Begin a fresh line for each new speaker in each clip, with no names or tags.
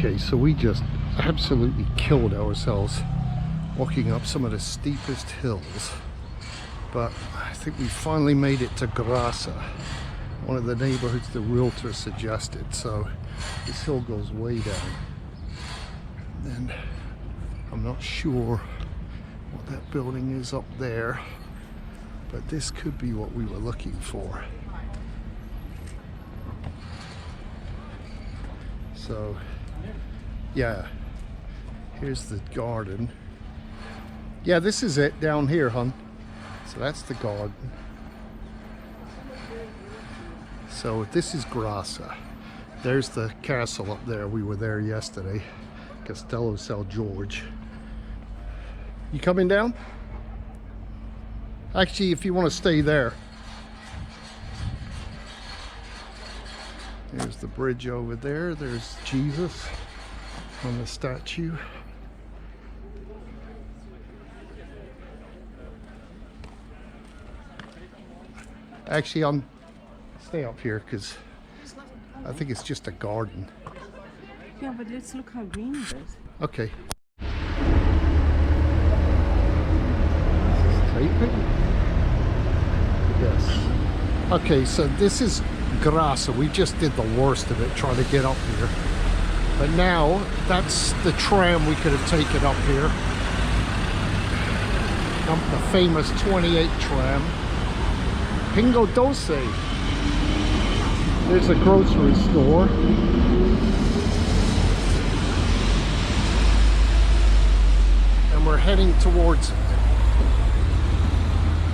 Okay, so we just absolutely killed ourselves walking up some of the steepest hills, but I think we finally made it to Graça, one of the neighborhoods the realtor suggested. So this hill goes way down, and I'm not sure what that building is up there, but this could be what we were looking for. So yeah, here's the garden. Yeah, this is it down here, hon. So that's the garden. So this is Graça. There's the castle up there. We were there yesterday. Castello San George. You coming down? Actually, if you want to stay there. There's the bridge over there. There's Jesus on the statue. Actually, I'm stay up here because I think it's just a garden.
Yeah, but let's look how green it is.
Okay. Taping? Yes. Okay, so this is Graça. We just did the worst of it trying to get up here. But now, that's the tram we could have taken up here. The famous 28 tram. Pingo Doce. There's a grocery store. And we're heading towards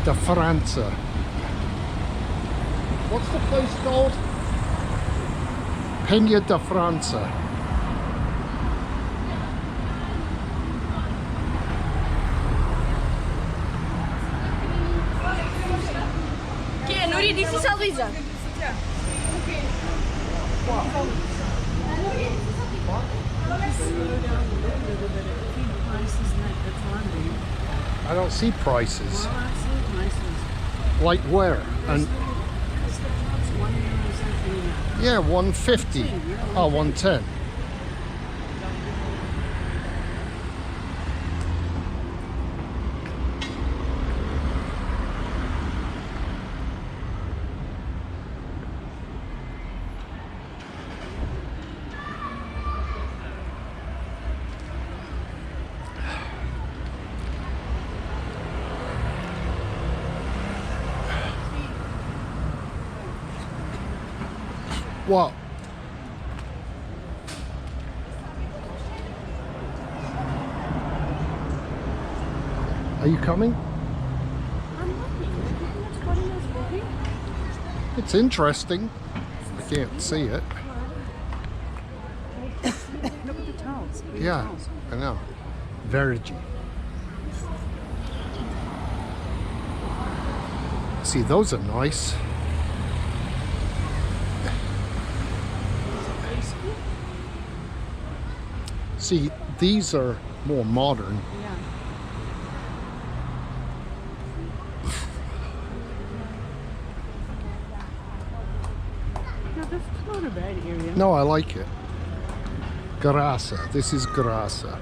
de França. What's the place called? Penha de França.
This is Alisa.
I don't see prices. Like where? And yeah, 150. Oh, 110. What? Are you coming?
I'm looking.
It's interesting. I can't see it.
Look at the towels.
Yeah, I know. Verigi. See, those are nice. See, these are more modern.
Yeah. No, that's not a bad area.
No, I like it. Graça. This is Graça.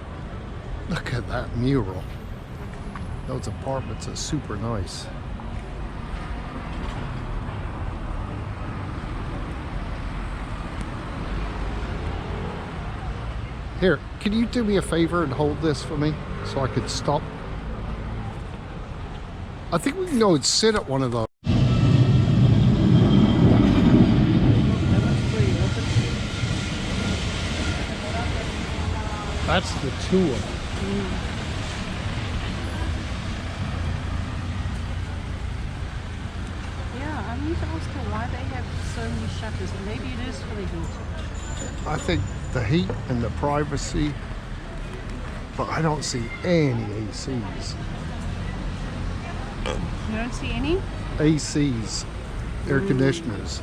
Look at that mural. Those apartments are super nice. Here, can you do me a favor and hold this for me so I could stop? I think we can go and sit at one of those. That's the tour.
Yeah, I need to ask her why they have so many shutters. Maybe it is for the heat.
I think the heat and the privacy, but I don't see any ACs.
You don't see any?
ACs, air conditioners.